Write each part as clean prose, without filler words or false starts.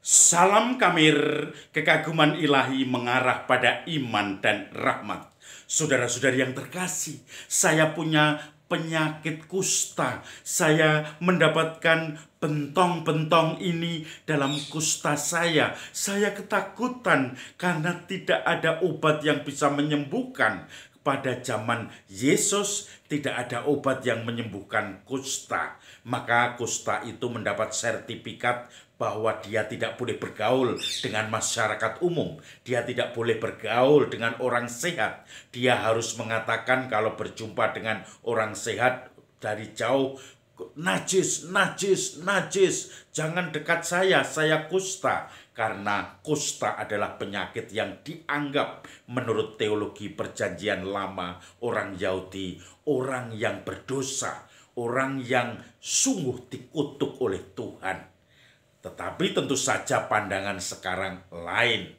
Salam Kamir, kekaguman ilahi mengarah pada iman dan rahmat. Saudara-saudari yang terkasih, saya punya penyakit kusta. Saya mendapatkan bentong-bentong ini dalam kusta saya. Saya ketakutan karena tidak ada obat yang bisa menyembuhkan. Pada zaman Yesus tidak ada obat yang menyembuhkan kusta. Maka kusta itu mendapat sertifikat bahwa dia tidak boleh bergaul dengan masyarakat umum. Dia tidak boleh bergaul dengan orang sehat. Dia harus mengatakan kalau berjumpa dengan orang sehat dari jauh, najis, najis, najis. Jangan dekat saya kusta. Karena kusta adalah penyakit yang dianggap menurut teologi perjanjian lama orang Yahudi, orang yang berdosa, orang yang sungguh dikutuk oleh Tuhan. Tetapi tentu saja pandangan sekarang lain.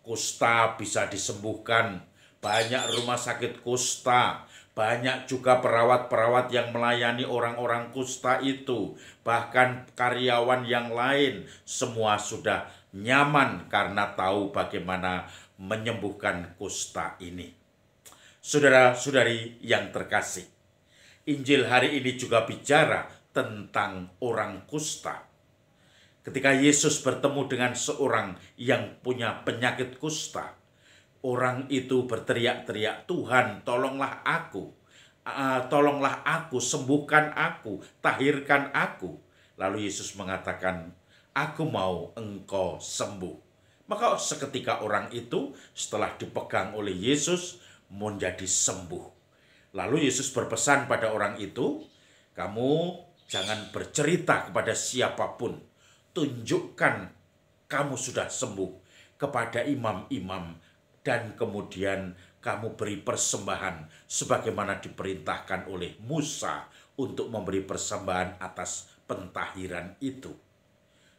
Kusta bisa disembuhkan, banyak rumah sakit kusta, banyak juga perawat-perawat yang melayani orang-orang kusta itu. Bahkan karyawan yang lain, semua sudah nyaman karena tahu bagaimana menyembuhkan kusta ini. Saudara-saudari yang terkasih, Injil hari ini juga bicara tentang orang kusta. Ketika Yesus bertemu dengan seorang yang punya penyakit kusta, orang itu berteriak-teriak, "Tuhan, tolonglah aku. Tolonglah aku, sembuhkan aku, tahirkan aku." Lalu Yesus mengatakan, "Aku mau engkau sembuh." Maka seketika orang itu setelah dipegang oleh Yesus menjadi sembuh. Lalu Yesus berpesan pada orang itu, "Kamu jangan bercerita kepada siapapun. Tunjukkan kamu sudah sembuh kepada imam-imam dan kemudian kamu beri persembahan sebagaimana diperintahkan oleh Musa untuk memberi persembahan atas pentahiran itu."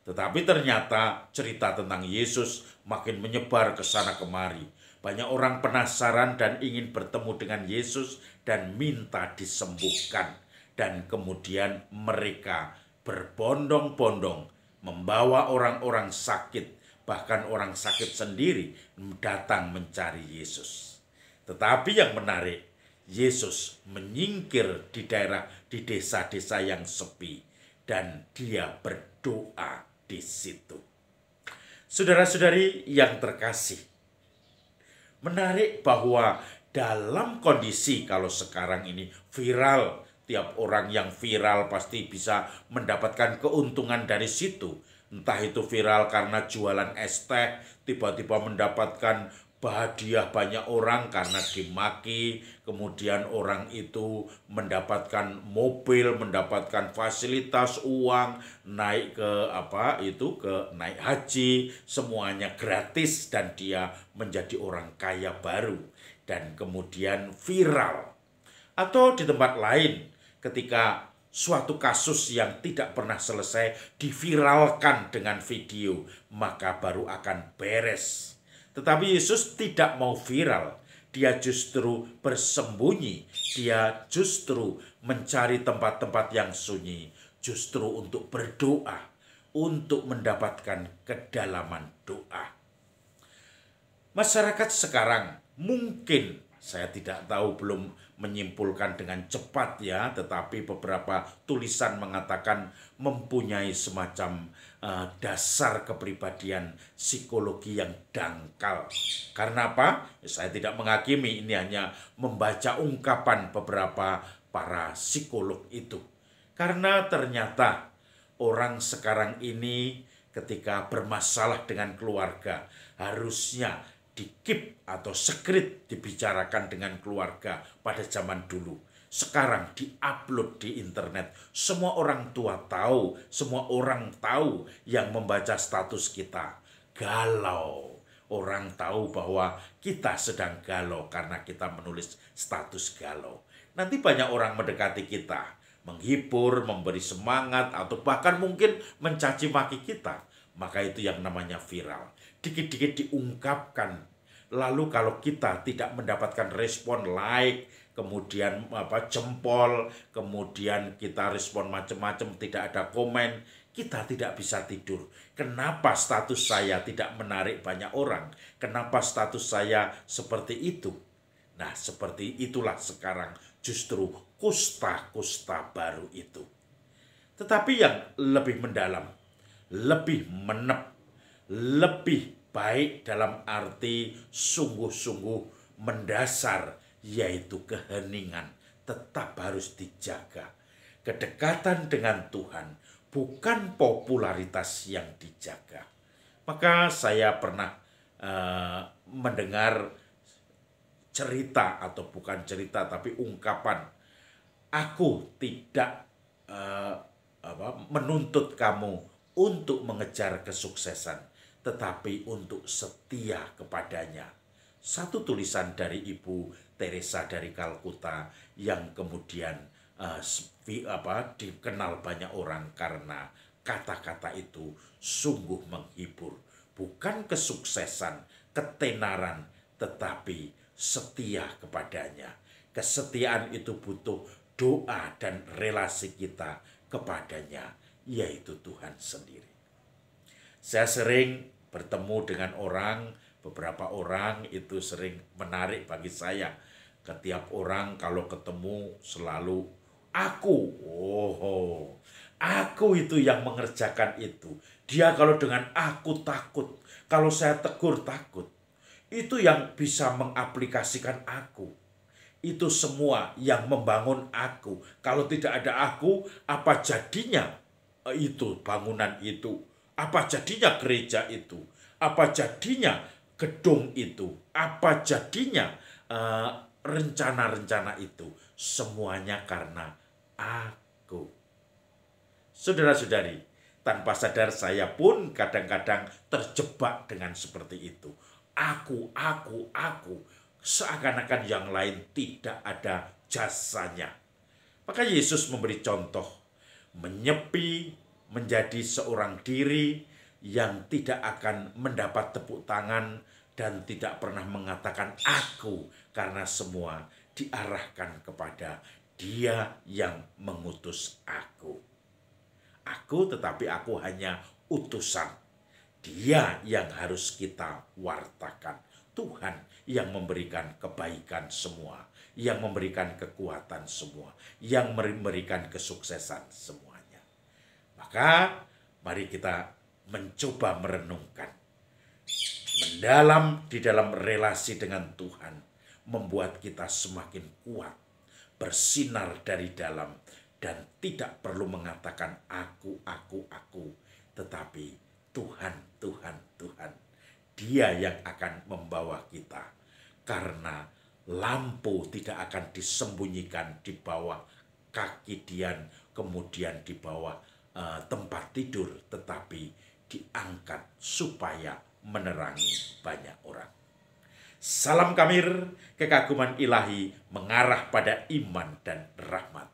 Tetapi ternyata cerita tentang Yesus makin menyebar ke sana kemari. Banyak orang penasaran dan ingin bertemu dengan Yesus dan minta disembuhkan. Dan kemudian mereka berbondong-bondong membawa orang-orang sakit, bahkan orang sakit sendiri datang mencari Yesus. Tetapi yang menarik, Yesus menyingkir di desa-desa yang sepi dan dia berdoa di situ. Saudara-saudari yang terkasih, menarik bahwa dalam kondisi kalau sekarang ini viral, tiap orang yang viral pasti bisa mendapatkan keuntungan dari situ. Entah itu viral karena jualan es teh, tiba-tiba mendapatkan hadiah banyak orang karena dimaki, kemudian orang itu mendapatkan mobil, mendapatkan fasilitas uang, naik ke naik haji, semuanya gratis dan dia menjadi orang kaya baru dan kemudian viral. Atau di tempat lain, ketika suatu kasus yang tidak pernah selesai diviralkan dengan video, maka baru akan beres. Tetapi Yesus tidak mau viral. Dia justru bersembunyi. Dia justru mencari tempat-tempat yang sunyi. Justru untuk berdoa, untuk mendapatkan kedalaman doa. Masyarakat sekarang mungkin, saya tidak tahu, belum menyimpulkan dengan cepat ya, tetapi beberapa tulisan mengatakan mempunyai semacam dasar kepribadian psikologi yang dangkal. Karena apa? Saya tidak menghakimi, ini hanya membaca ungkapan beberapa para psikolog itu. Karena ternyata orang sekarang ini ketika bermasalah dengan keluarga harusnya di-keep atau secret dibicarakan dengan keluarga pada zaman dulu. Sekarang di-upload di internet. Semua orang tua tahu, semua orang tahu yang membaca status kita. Galau. Orang tahu bahwa kita sedang galau karena kita menulis status galau. Nanti banyak orang mendekati kita, menghibur, memberi semangat, atau bahkan mungkin mencaci maki kita. Maka itu yang namanya viral. Dikit-dikit diungkapkan. Lalu kalau kita tidak mendapatkan respon like, kemudian jempol, kemudian kita respon macam-macam, tidak ada komen, kita tidak bisa tidur. Kenapa status saya tidak menarik banyak orang? Kenapa status saya seperti itu? Nah, seperti itulah sekarang justru kusta-kusta baru itu. Tetapi yang lebih mendalam, lebih menep, lebih baik dalam arti sungguh-sungguh mendasar, yaitu keheningan tetap harus dijaga. Kedekatan dengan Tuhan bukan popularitas yang dijaga. Maka saya pernah mendengar cerita, atau bukan cerita tapi ungkapan, aku tidak menuntut kamu untuk mengejar kesuksesan, tetapi untuk setia kepadanya. Satu tulisan dari Ibu Teresa dari Kalkuta yang kemudian dikenal banyak orang karena kata-kata itu sungguh menghibur. Bukan kesuksesan, ketenaran, tetapi setia kepadanya. Kesetiaan itu butuh doa dan relasi kita kepadanya, yaitu Tuhan sendiri. Saya sering bertemu dengan orang, beberapa orang itu sering menarik bagi saya. Setiap orang kalau ketemu selalu aku itu yang mengerjakan itu. Dia kalau dengan aku takut, kalau saya tegur takut. Itu yang bisa mengaplikasikan aku. Itu semua yang membangun aku. Kalau tidak ada aku, apa jadinya itu bangunan itu? Apa jadinya gereja itu? Apa jadinya gedung itu? Apa jadinya rencana-rencana itu? Semuanya karena aku. Saudara-saudari, tanpa sadar saya pun kadang-kadang terjebak dengan seperti itu. Aku. Seakan-akan yang lain tidak ada jasanya. Maka Yesus memberi contoh, menyepi menjadi seorang diri yang tidak akan mendapat tepuk tangan dan tidak pernah mengatakan aku, karena semua diarahkan kepada Dia yang mengutus aku. Aku, tetapi aku hanya utusan. Dia yang harus kita wartakan. Tuhan yang memberikan kebaikan semua, yang memberikan kekuatan semua, yang memberikan kesuksesan semuanya. Maka mari kita mencoba merenungkan. Mendalam di dalam relasi dengan Tuhan membuat kita semakin kuat, bersinar dari dalam, dan tidak perlu mengatakan aku, tetapi Tuhan. Dia yang akan membawa kita, karena lampu tidak akan disembunyikan di bawah kaki Dian, kemudian di bawah tempat tidur, tetapi diangkat supaya menerangi banyak orang. Salam Kamir, kekaguman ilahi mengarah pada iman dan rahmat.